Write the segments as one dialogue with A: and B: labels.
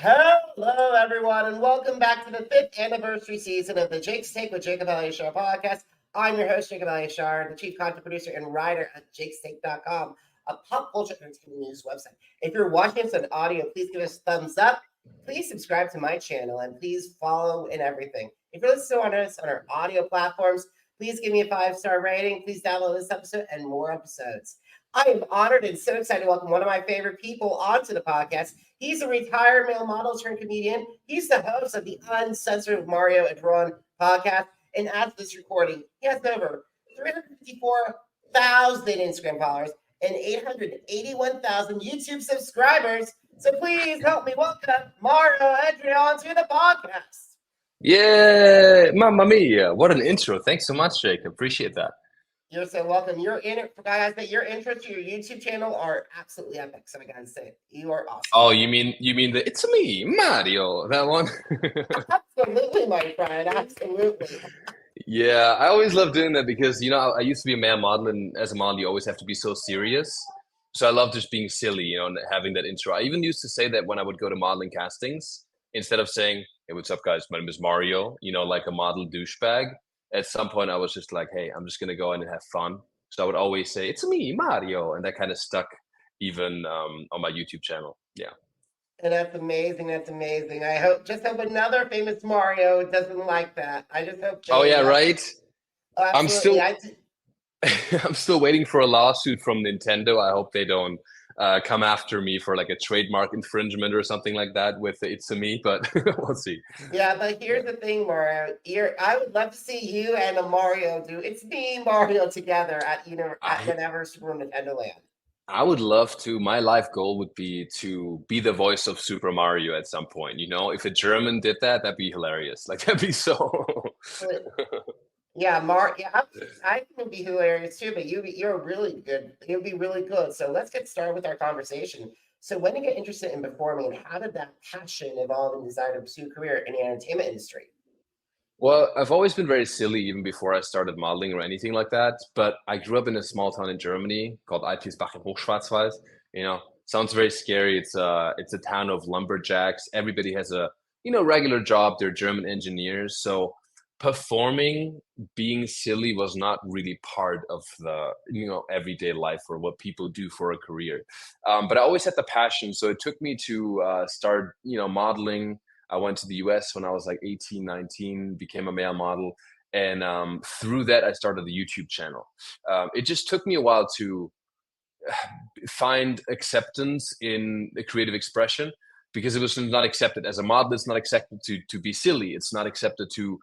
A: Hello, everyone, and welcome back to the 5th anniversary season of the Jake's Take with Jacob Elyachar Podcast. I'm your host, Jacob Elyachar, the chief content producer and writer at jakestake.com, a pop culture entertainment news website. If you're watching us on audio, please give us a thumbs up. Please subscribe to my channel, and please follow and everything. If you're listening to us on our audio platforms, please give me a 5-star rating. Please download this episode and more episodes. I am honored and so excited to welcome one of my favorite people onto the podcast. He's a retired male model turned comedian. He's the host of the Uncensored Mario Adrion podcast. And as this recording, he has over 354,000 Instagram followers and 881,000 YouTube subscribers. So please help me welcome Mario Adrion to the podcast.
B: Yeah, mamma mia. What an intro. Thanks so much, Jake. Appreciate that.
A: You're so welcome. Your intro to your YouTube channel are absolutely epic. So I gotta say, you are awesome.
B: Oh, you mean the "It's me, Mario" that one?
A: Absolutely, my friend. Absolutely.
B: Yeah, I always love doing that because I used to be a male model, and as a model, you always have to be so serious. So I love just being silly, and having that intro. I even used to say that when I would go to modeling castings, instead of saying, "Hey, what's up, guys? My name is Mario," like a model douchebag. At some point I was just like, hey, I'm just gonna go in and have fun. So I would always say, it's me, Mario, and that kind of stuck even on my YouTube channel. Yeah.
A: And that's amazing. That's amazing. I hope another famous Mario doesn't like that. I just hope.
B: Oh yeah, right.
A: Oh,
B: I'm still
A: absolutely.
B: I'm still waiting for a lawsuit from Nintendo. I hope they don't come after me for like a trademark infringement or something like that with "It's a me," but we'll see.
A: Yeah, but here's the thing, Mario. I would love to see you and a Mario do "It's Me, Mario" together at whenever Super Nintendo Land.
B: I would love to. My life goal would be to be the voice of Super Mario at some point. If a German did that, that'd be hilarious. Like that'd be so.
A: Yeah, I think it'd be hilarious too. But you're really good. You'll be really good. So let's get started with our conversation. So when did you get interested in performing, and how did that passion evolve and desire to pursue a career in the entertainment industry?
B: Well, I've always been very silly even before I started modeling or anything like that. But I grew up in a small town in Germany called Alpirsbach im Hochschwarzwald. Sounds very scary. It's a town of lumberjacks. Everybody has a regular job. They're German engineers. So performing, being silly was not really part of the everyday life or what people do for a career. But I always had the passion. So it took me to start modeling. I went to the US when I was like 18, 19, became a male model. And through that, I started the YouTube channel. It just took me a while to find acceptance in the creative expression because it was not accepted as a model. It's not accepted to be silly. It's not accepted to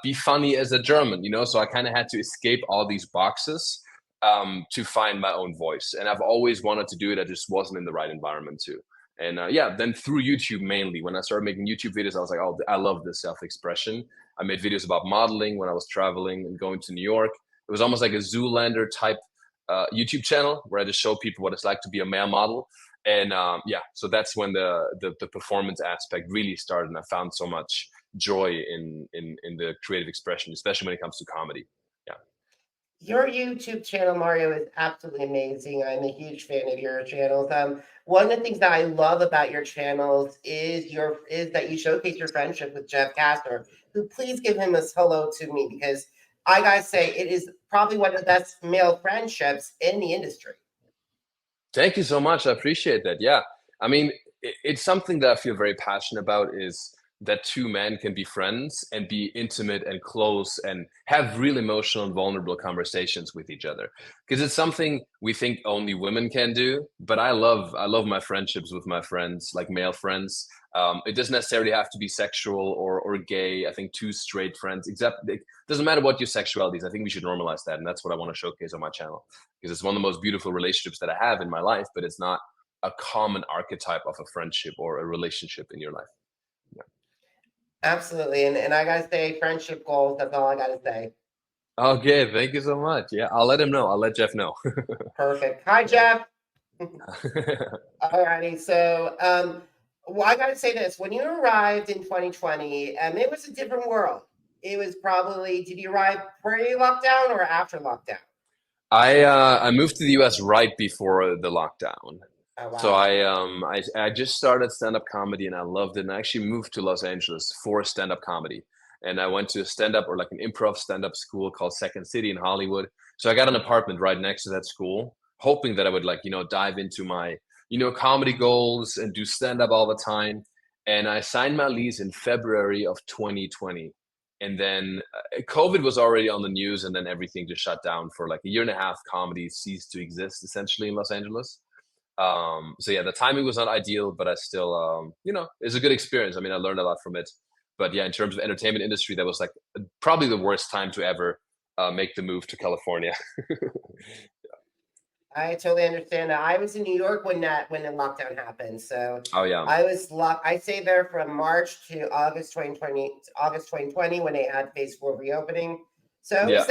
B: be funny as a German, So I kind of had to escape all these boxes to find my own voice. And I've always wanted to do it. I just wasn't in the right environment to. And then through YouTube mainly, when I started making YouTube videos, I was like, oh, I love this self-expression. I made videos about modeling when I was traveling and going to New York. It was almost like a Zoolander type YouTube channel where I just show people what it's like to be a male model. And so that's when the performance aspect really started. And I found so much joy in the creative expression, especially when it comes to comedy. Yeah.
A: Your YouTube channel, Mario, is absolutely amazing. I'm a huge fan of your channels. One of the things that I love about your channels is that you showcase your friendship with Jeff Castor, who please give him a hello to me because I gotta say it is probably one of the best male friendships in the industry.
B: Thank you so much. I appreciate that. Yeah. I mean, it's something that I feel very passionate about is that two men can be friends and be intimate and close and have real emotional and vulnerable conversations with each other. Because it's something we think only women can do. But I love my friendships with my friends, like male friends. It doesn't necessarily have to be sexual or gay. I think two straight friends, except it doesn't matter what your sexuality is. I think we should normalize that. And that's what I want to showcase on my channel because it's one of the most beautiful relationships that I have in my life, but it's not a common archetype of a friendship or a relationship in your life. Yeah.
A: Absolutely. And I gotta say, friendship goals, that's all I gotta say.
B: Okay, thank you so much. Yeah, I'll let him know. I'll let Jeff know.
A: Perfect. Hi, Jeff. Alrighty. So I gotta say this. When you arrived in 2020, it was a different world. It was probably, did you arrive pre-lockdown or after lockdown?
B: I moved to the US right before the lockdown.
A: Oh
B: So
A: wow.
B: I just started stand-up comedy and I loved it. And I actually moved to Los Angeles for stand-up comedy. And I went to a stand-up or like an improv stand-up school called Second City in Hollywood. So I got an apartment right next to that school, hoping that I would like, dive into my, comedy goals and do stand-up all the time. And I signed my lease in February of 2020. And then COVID was already on the news, and then everything just shut down for like a year and a half. Comedy ceased to exist essentially in Los Angeles. So yeah, the timing was not ideal, but I still, it's a good experience. I mean, I learned a lot from it. But yeah, in terms of entertainment industry, that was like probably the worst time to ever make the move to California.
A: I totally understand that. I was in New York when the lockdown happened. So
B: Oh yeah,
A: I was locked. I stayed there from March to August 2020 when they had phase four reopening. So
B: yeah,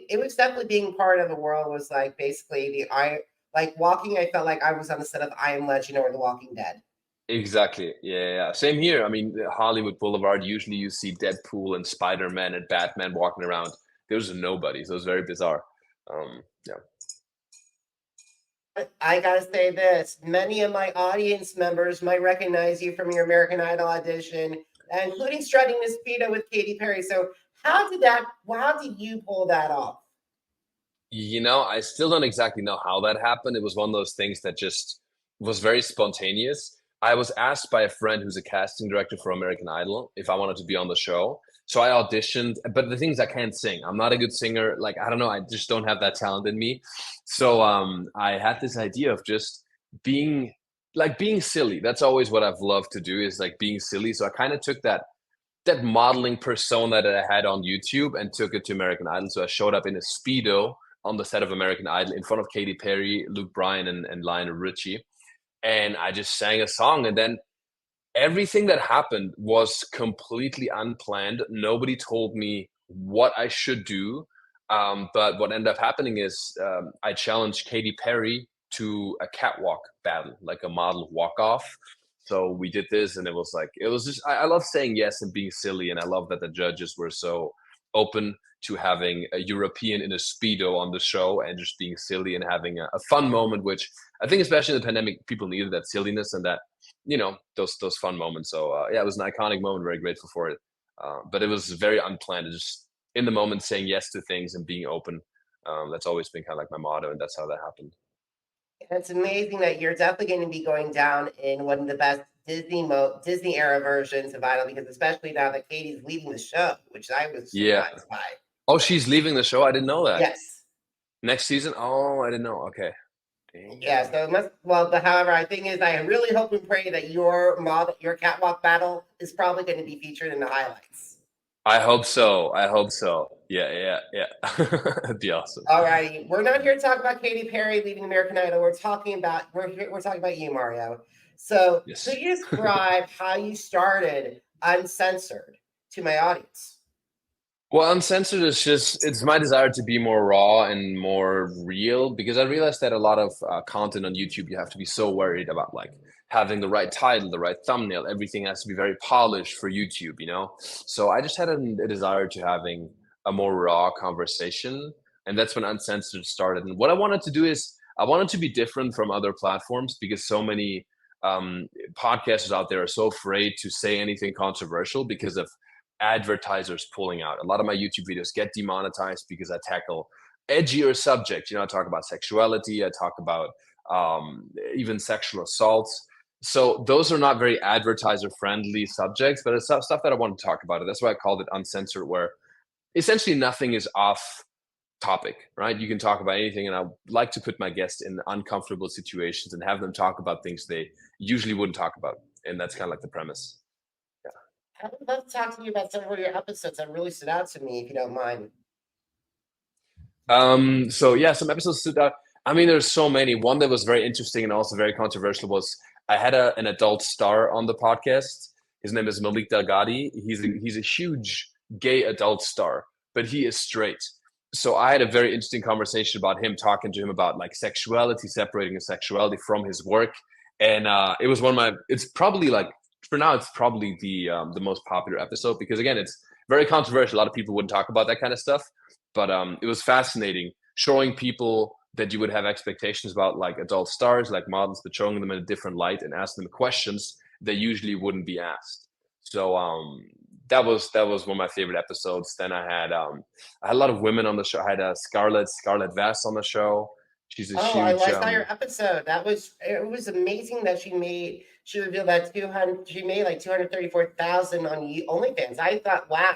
A: it was definitely being part of the world was like basically like walking. I felt like I was on the set of I Am Legend or The Walking Dead.
B: exactly. Yeah, yeah. Same here. I mean, Hollywood Boulevard. Usually, you see Deadpool and Spider-Man and Batman walking around. There was nobody, so it was very bizarre. Yeah.
A: I gotta say this: many of my audience members might recognize you from your American Idol audition, including strutting the Speedo with Katy Perry. So how did you pull that off?
B: I still don't exactly know how that happened. It was one of those things that just was very spontaneous. I was asked by a friend who's a casting director for American Idol if I wanted to be on the show. So I auditioned, but the thing is I can't sing. I'm not a good singer. Like, I don't know, I just don't have that talent in me. So I had this idea of just being being silly. That's always what I've loved to do is like being silly. So I kind of took that modeling persona that I had on YouTube and took it to American Idol. So I showed up in a Speedo on the set of American Idol in front of Katy Perry, Luke Bryan, and Lionel Richie. And I just sang a song. And then everything that happened was completely unplanned. Nobody told me what I should do. But what ended up happening is I challenged Katy Perry to a catwalk battle, like a model walk off. So we did this, and it was just, I love saying yes and being silly. And I love that the judges were so open to having a European in a Speedo on the show and just being silly and having a fun moment, which I think, especially in the pandemic, people needed that silliness and that, those fun moments. So yeah, it was an iconic moment. Very grateful for it. But it was very unplanned. Just in the moment, saying yes to things and being open. That's always been kind of like my motto, and that's how that happened.
A: It's amazing that you're definitely going to be going down in one of the best Disney era versions of Idol because especially now that Katie's leaving the show, which I was
B: Yeah.
A: surprised by.
B: Oh, she's leaving the show. I didn't know that.
A: Yes.
B: Next season. Oh, I didn't know. Okay.
A: Yeah, so it must well, but however, I think is I really hope and pray that your catwalk battle is probably going to be featured in the highlights.
B: I hope so. I hope so. Yeah, yeah, yeah. That'd be awesome.
A: All righty, we're not here to talk about Katy Perry leaving American Idol. We're talking about you, Mario. So,
B: Yes.
A: could you describe how you started Uncensored to my audience?
B: Well, Uncensored is it's my desire to be more raw and more real because I realized that a lot of content on YouTube, you have to be so worried about like having the right title, the right thumbnail. Everything has to be very polished for YouTube. So I just had a desire to having a more raw conversation. And that's when Uncensored started. And what I wanted to do is I wanted to be different from other platforms because so many podcasters out there are so afraid to say anything controversial because of advertisers pulling out. A lot of my YouTube videos get demonetized because I tackle edgier subjects. I talk about sexuality, I talk about even sexual assaults. So those are not very advertiser friendly subjects, but it's stuff that I want to talk about. That's why I called it Uncensored, where essentially nothing is off topic, right? You can talk about anything, and I like to put my guests in uncomfortable situations and have them talk about things they usually wouldn't talk about. And that's kind of like the premise.
A: I would love to talk to you about several of your episodes that really stood out to me, if you don't mind.
B: So yeah, some episodes stood out. I mean, there's so many. One that was very interesting and also very controversial was I had an adult star on the podcast. His name is Malik Delgadi. He's a huge gay adult star, but he is straight. So I had a very interesting conversation about him, talking to him about like sexuality, separating his sexuality from his work. And it was one of my, it's probably like, for now, it's probably the most popular episode because again, it's very controversial. A lot of people wouldn't talk about that kind of stuff, but it was fascinating showing people that you would have expectations about like adult stars, like models, but showing them in a different light and asking them questions that usually wouldn't be asked. So that was one of my favorite episodes. Then I had a lot of women on the show. I had Scarlett Vess on the show. She's a
A: Oh,
B: huge
A: I saw your episode. It was amazing that she revealed that 200 she made like 234,000 on OnlyFans. I thought, wow.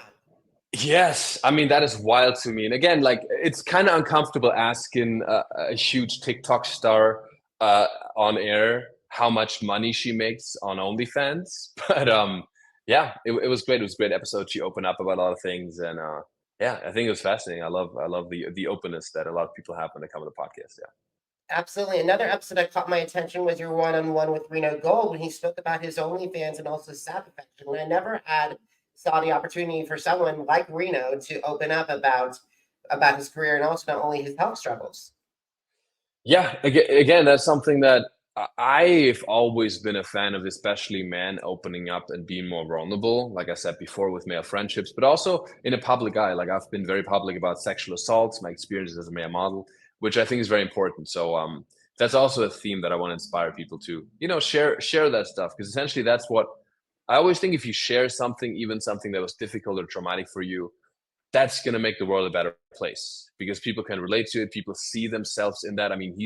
B: Yes, I mean that is wild to me. And again, like it's kind of uncomfortable asking a huge TikTok star uh, on air how much money she makes on OnlyFans. But yeah, it was great. It was a great episode. She opened up about a lot of things, and yeah, I think it was fascinating. I love the openness that a lot of people have when they come to the podcast. Yeah.
A: Absolutely. Another episode that caught my attention was your one-on-one with Reno Gold when he spoke about his OnlyFans and also sap affection. And I never saw the opportunity for someone like Reno to open up about his career and also not only his health struggles.
B: Yeah, again, that's something that I've always been a fan of, especially men opening up and being more vulnerable. Like I said before, with male friendships, but also in a public eye. Like I've been very public about sexual assaults, my experiences as a male model, which I think is very important. So that's also a theme that I want to inspire people to, share that stuff because essentially that's what I always think. If you share something, even something that was difficult or traumatic for you, that's going to make the world a better place because people can relate to it. People see themselves in that. I mean,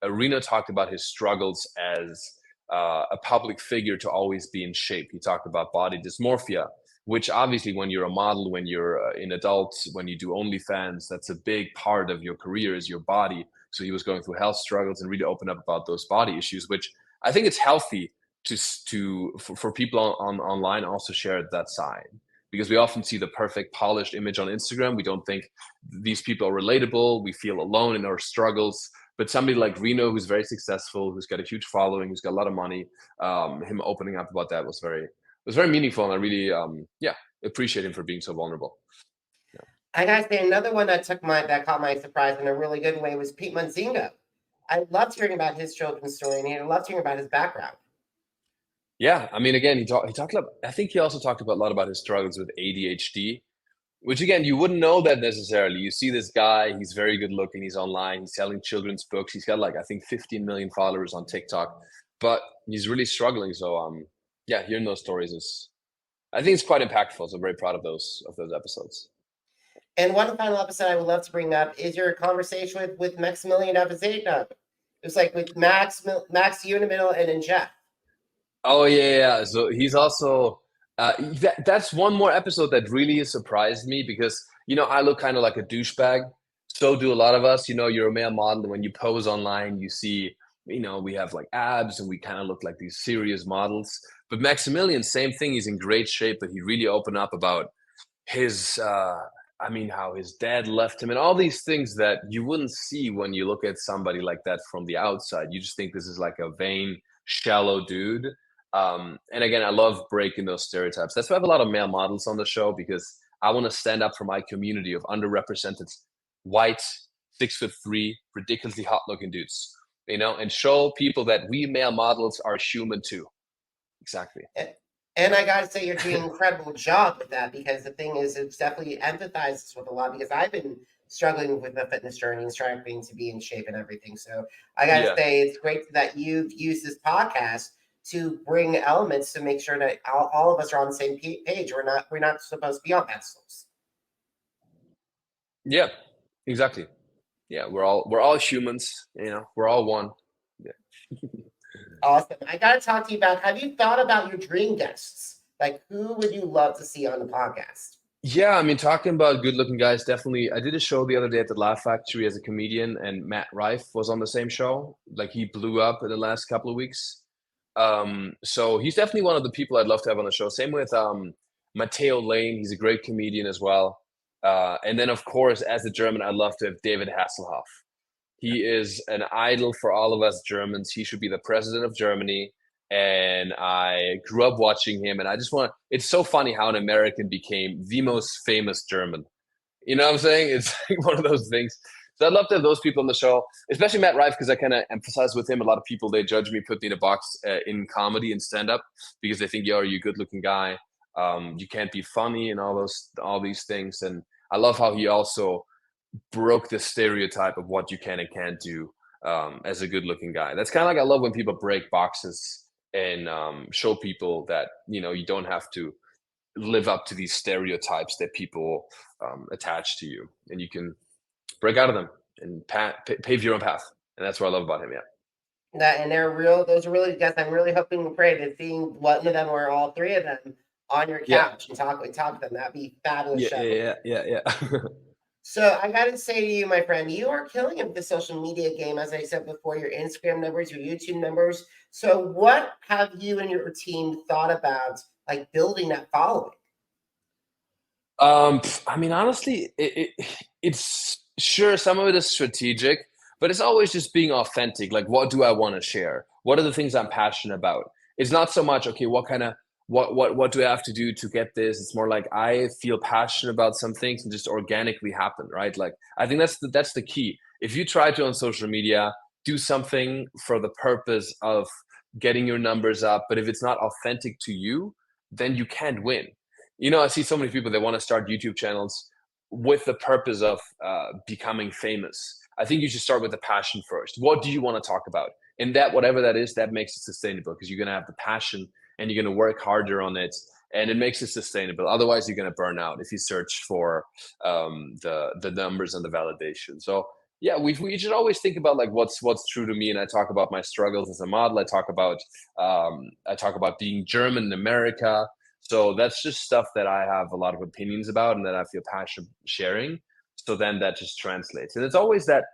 B: Reno talked about his struggles as a public figure to always be in shape. He talked about body dysmorphia, which obviously when you're a model, when you're in adults, when you do OnlyFans, that's a big part of your career is your body. So he was going through health struggles and really open up about those body issues, which I think it's healthy for people online also share that side because we often see the perfect polished image on Instagram. We don't think these people are relatable. We feel alone in our struggles. But somebody like Reno, who's very successful, who's got a huge following, who's got a lot of money, him opening up about that was very meaningful, and I really yeah, appreciate him for being so vulnerable. Yeah.
A: I gotta say another one that caught my surprise in a really good way was Peet Montzingo. I loved hearing about his children's story and I loved hearing about his background.
B: Yeah, I mean, again, he talked about. I think he also talked about a lot about his struggles with ADHD, which again, you wouldn't know that necessarily. You see this guy, he's very good looking, he's online, he's selling children's books. He's got like I think 15 million followers on TikTok, but he's really struggling. So yeah, hearing those stories is I think it's quite impactful. So I'm very proud of those episodes.
A: And one final episode I would love to bring up is your conversation with Maximilian Avazeta. It was like with Max, you in the middle, and then Jeff.
B: Oh yeah. So he's also that's one more episode that really surprised me because I look kind of like a douchebag. So do a lot of us. You're a male model, and when you pose online, you see we have like abs, and we kind of look like these serious models. But Maximilian, same thing. He's in great shape, but he really opened up about his. I mean, how his dad left him, and all these things that you wouldn't see when you look at somebody like that from the outside. You just think this is like a vain, shallow dude. And again, I love breaking those stereotypes. That's why I have a lot of male models on the show because I want to stand up for my community of underrepresented white, 6'3", ridiculously hot looking dudes, and show people that we male models are human too. Exactly.
A: And I gotta say, you're doing an incredible job with that because the thing is, it's definitely empathizes with a lot because I've been struggling with the fitness journey and striving to be in shape and everything. So I gotta
B: Yeah.
A: say, it's great that you've used this podcast to bring elements to make sure that all of us are on the same page. We're not supposed to be on pedestals.
B: Yeah, exactly. Yeah, we're all humans, we're all one. Yeah.
A: Awesome. I gotta talk to you about. Have you thought about your dream guests? Like, who would you love to see on the podcast?
B: Yeah, I mean, talking about good-looking guys, definitely. I did a show the other day at the Laugh Factory as a comedian, and Matt Rife was on the same show. Like, he blew up in the last couple of weeks. So he's definitely one of the people I'd love to have on the show. Same with Matteo Lane. He's a great comedian as well. And then, of course, as a German, I'd love to have David Hasselhoff. He is an idol for all of us Germans. He should be the president of Germany. And I grew up watching him. And I just it's so funny how an American became the most famous German. You know what I'm saying? It's like one of those things. So I'd love to have those people on the show, especially Matt Rife, because I kind of emphasize with him. A lot of people, they judge me, put me in a box in comedy and stand up because they think, yo, are you a good looking guy? You can't be funny and all these things. And I love how he also broke the stereotype of what you can and can't do as a good looking guy. That's kind of like I love when people break boxes and show people that you don't have to live up to these stereotypes that people attach to you, and you can break out of them and pave your own path. And that's what I love about him. Yeah.
A: That and they're real. Those are really guys. I'm really hoping and praying to seeing one of them or all three of them on your
B: Yeah.
A: couch and talk to them. That'd be fabulous.
B: Yeah.
A: So I got to say to you, my friend, you are killing it with the social media game. As I said before, your Instagram numbers, your YouTube numbers. So what have you and your team thought about, like building that following?
B: I mean, honestly, it's sure some of it is strategic, but it's always just being authentic. Like, what do I want to share? What are the things I'm passionate about? It's not so much, okay, what do I have to do to get this? It's more like I feel passionate about some things and just organically happen, right? Like, I think that's the key. If you try to on social media do something for the purpose of getting your numbers up, but if it's not authentic to you, then you can't win. I see so many people that want to start YouTube channels with the purpose of becoming famous. I think you should start with the passion first. What do you want to talk about? And that, whatever that is, that makes it sustainable because you're going to have the passion and you're going to work harder on it, and it makes it sustainable. Otherwise, you're going to burn out if you search for the numbers and the validation. So yeah, we should always think about like what's true to me. And I talk about my struggles as a model. I talk about being German in America. So that's just stuff that I have a lot of opinions about and that I feel passionate sharing. So then that just translates. And it's always that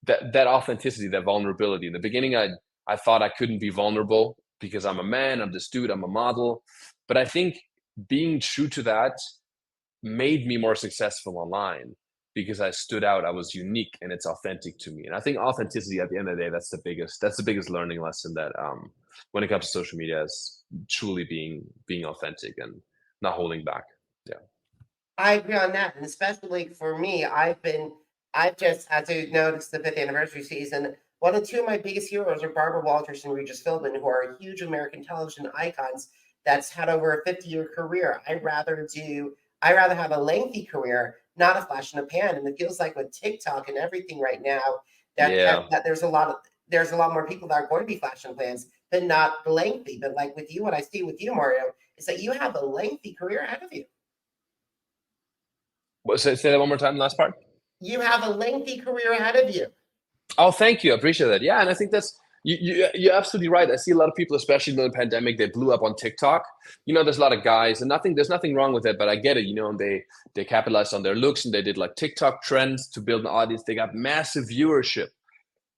B: authenticity, that vulnerability. In the beginning, I thought I couldn't be vulnerable because I'm a man, I'm this dude, I'm a model. But I think being true to that made me more successful online because I stood out, I was unique, and it's authentic to me. And I think authenticity at the end of the day, that's the biggest learning lesson that when it comes to social media is truly being authentic and not holding back. Yeah.
A: I agree on that, and especially for me, I've just, as you noticed, the fifth anniversary season. One of two of my biggest heroes are Barbara Walters and Regis Philbin, who are huge American television icons that's had over a 50-year career. I rather have a lengthy career, not a flash in the pan. And it feels like with TikTok and everything right now,
B: Yeah.
A: that there's a lot more people that are going to be flash in the pans, but not lengthy. But like with you, what I see with you, Mario, is that you have a lengthy career ahead of you.
B: Say that one more time, last part.
A: You have a lengthy career ahead of you.
B: Oh, thank you. I appreciate that. Yeah, and I think that's you're absolutely right. I see a lot of people, especially during the pandemic, they blew up on TikTok. There's a lot of guys, and there's nothing wrong with it, but I get it. And they capitalized on their looks, and they did like TikTok trends to build an audience. They got massive viewership,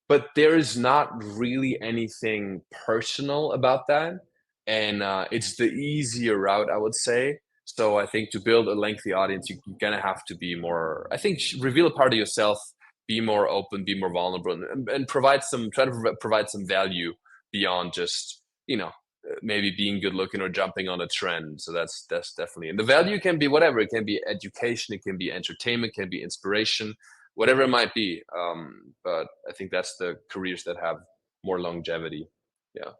B: but there is not really anything personal about that, and it's the easier route, I would say. So I think to build a lengthy audience, you're gonna have to be more. I think reveal a part of yourself, be more open, be more vulnerable, and try to provide some value beyond just maybe being good looking or jumping on a trend. So that's definitely, and the value can be whatever. It can be education, it can be entertainment, it can be inspiration, whatever it might be. But I think that's the careers that have more longevity. Yeah.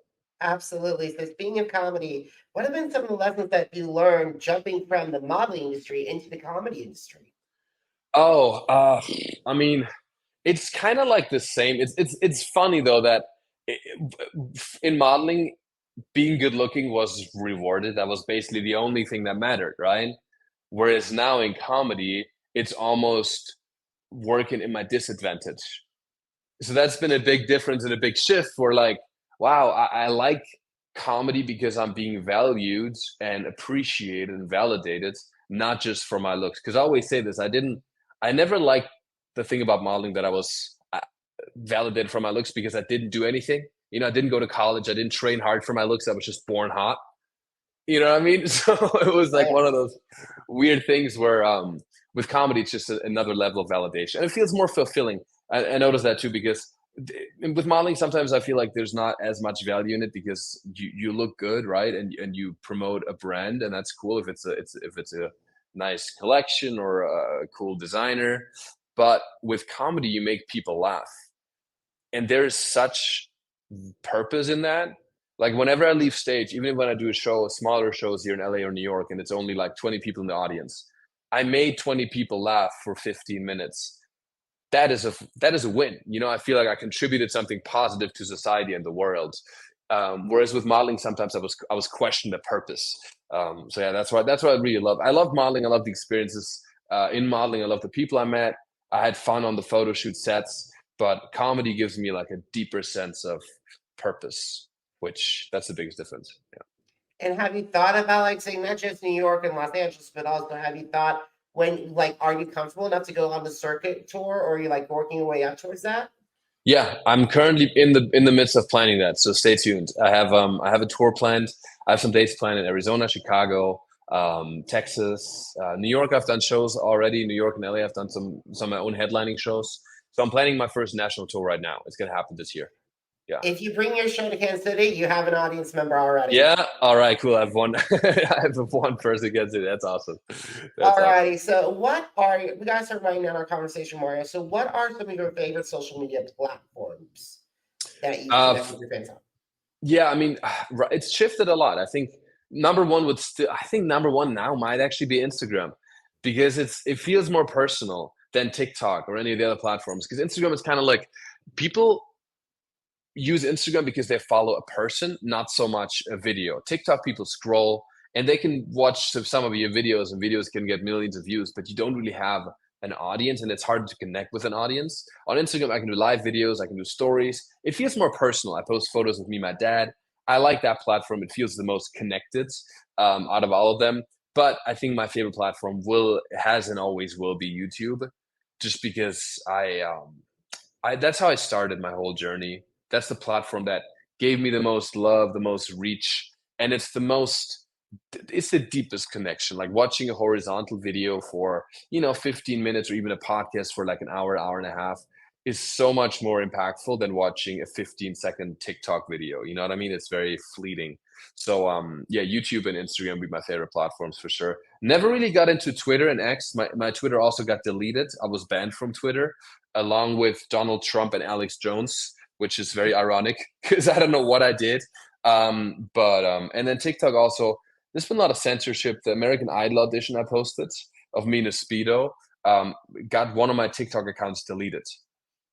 A: Absolutely. So speaking of comedy, what have been some of the lessons that you learned jumping from the modeling industry into the comedy industry?
B: Oh, I mean, it's kind of like the same. It's funny though that i- in modeling, being good looking was rewarded. That was basically the only thing that mattered, right? Whereas now in comedy, it's almost working in my disadvantage. So that's been a big difference and a big shift for like, wow, I like comedy because I'm being valued and appreciated and validated, not just for my looks. Because I always say this, I never liked the thing about modeling that I was validated for my looks because I didn't do anything. I didn't go to college. I didn't train hard for my looks. I was just born hot. You know what I mean? So it was like one of those weird things where with comedy, it's just another level of validation. And it feels more fulfilling. I noticed that too because with modeling, sometimes I feel like there's not as much value in it because you look good, right? And you promote a brand, and that's cool if it's a nice collection or a cool designer. But with comedy, you make people laugh, and there's such purpose in that. Like whenever I leave stage, even when I do a show, smaller shows here in LA or New York, and it's only like 20 people in the audience, I made 20 people laugh for 15 minutes. that is a win. I feel like I contributed something positive to society and the world. Whereas with modeling, sometimes I was questioning the purpose. So yeah, that's what I really love. I love modeling. I love the experiences in modeling. I love the people I met. I had fun on the photo shoot sets, but comedy gives me like a deeper sense of purpose, which that's the biggest difference. Yeah.
A: And have you thought about, like, say, not just New York and Los Angeles, but also have you thought are you comfortable enough to go on the circuit tour, or are you like working your way up towards that?
B: Yeah, I'm currently in the midst of planning that, so stay tuned. I have a tour planned. I have some dates planned in Arizona, Chicago, Texas, New York. I've done shows already. New York and LA. I've done some of my own headlining shows. So I'm planning my first national tour right now. It's gonna happen this year. Yeah.
A: If you bring your show to Kansas City, you have an audience member already.
B: Yeah. All right. Cool. I have one. I have one person against it. That's awesome.
A: All righty. So, we gotta start writing down our conversation, Mario. So, what are some of your favorite social media platforms that you connect with your fans on?
B: Yeah, I mean, it's shifted a lot. I think number one now might actually be Instagram, because it feels more personal than TikTok or any of the other platforms. Because Instagram is kind of like, people use Instagram because they follow a person, not so much a video. TikTok, people scroll and they can watch some of your videos, and videos can get millions of views, but you don't really have an audience, and it's hard to connect with an audience. On Instagram, I can do live videos, I can do stories. It feels more personal. I post photos of me and my dad. I like that platform. It feels the most connected out of all of them. But I think my favorite platform has and always will be YouTube, just because that's how I started my whole journey. That's the platform that gave me the most love, the most reach, and it's the deepest connection. Like watching a horizontal video for 15 minutes, or even a podcast for like an hour and a half, is so much more impactful than watching a 15-second TikTok video. You know what I mean? It's very fleeting. So yeah, YouTube and Instagram would be my favorite platforms for sure. Never really got into Twitter and X. My Twitter also got deleted. I was banned from Twitter along with Donald Trump and Alex Jones, which is very ironic because I don't know what I did. And then TikTok also, there's been a lot of censorship. The American Idol audition I posted of me in a Speedo got one of my TikTok accounts deleted,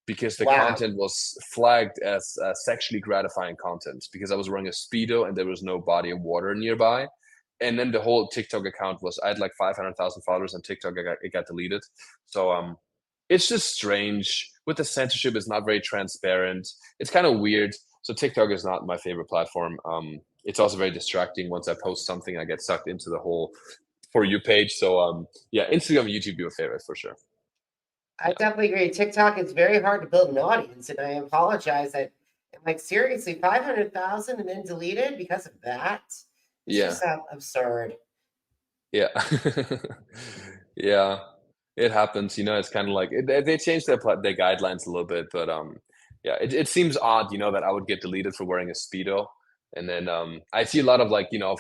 B: because the content was flagged as sexually gratifying content, because I was wearing a Speedo and there was no body of water nearby. And then the whole TikTok account I had like 500,000 followers on TikTok. It got deleted. So it's just strange. With the censorship, it's not very transparent. It's kind of weird. So TikTok is not my favorite platform. It's also very distracting. Once I post something, I get sucked into the whole For You page. So yeah, Instagram and YouTube be my favorite for sure.
A: I definitely agree. TikTok, it's very hard to build an audience, and I apologize that, like, seriously, 500,000 and then deleted because of that? It's just absurd.
B: Yeah. Yeah. It happens, it's kind of like they changed their guidelines a little bit, but yeah, it seems odd, that I would get deleted for wearing a Speedo. And then I see a lot of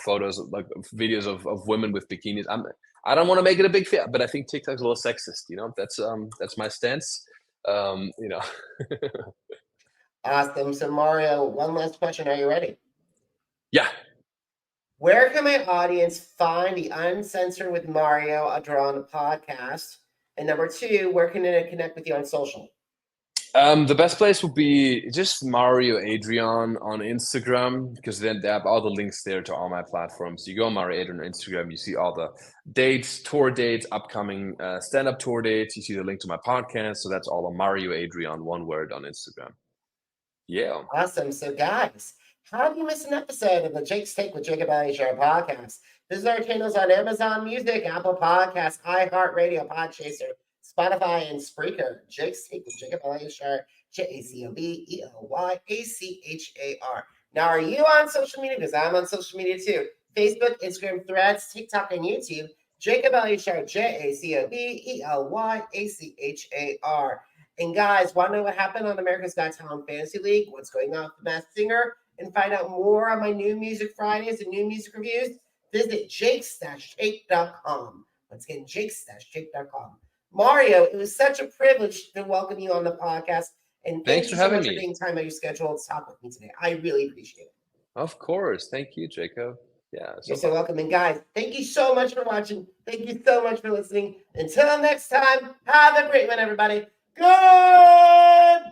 B: photos, like videos of women with bikinis. I don't want to make it a big fit, but I think TikTok's a little sexist. That's my stance.
A: Awesome. So Mario, one last question. Are you ready?
B: Yeah.
A: Where can my audience find the Uncensored with Mario Adrion podcast? And number two, where can they connect with you on social?
B: The best place would be just Mario Adrion on Instagram, because then they have all the links there to all my platforms. You go on Mario Adrion on Instagram, you see all the dates, tour dates, upcoming stand-up tour dates. You see the link to my podcast. So that's all on Mario Adrion, one word, on Instagram. Yeah.
A: Awesome. So guys, how have you missed an episode of the Jake's Take with Jacob Elyachar Podcast? Visit our channels on Amazon Music, Apple Podcasts, iHeartRadio, Podchaser, Spotify, and Spreaker. Jake's Take with Jacob Elyachar, JACOBELYACHAR. Now, are you on social media? Because I'm on social media too. Facebook, Instagram, Threads, TikTok, and YouTube. Jacob Elyachar, JACOBELYACHAR. And guys, want to know what happened on America's Got Talent Fantasy League? What's going on with the Masked Singer? And find out more on my new music Fridays and new music reviews? Visit jakes-shake.com. Once again, jakes-shake.com. Mario, it was such a privilege to welcome you on the podcast. And thanks for having me. For taking time out of your schedule to talk with me today. I really appreciate it.
B: Of course. Thank you, Jacob. Yeah.
A: You're so welcome. And guys, thank you so much for watching. Thank you so much for listening. Until next time, have a great one, everybody. Goodbye.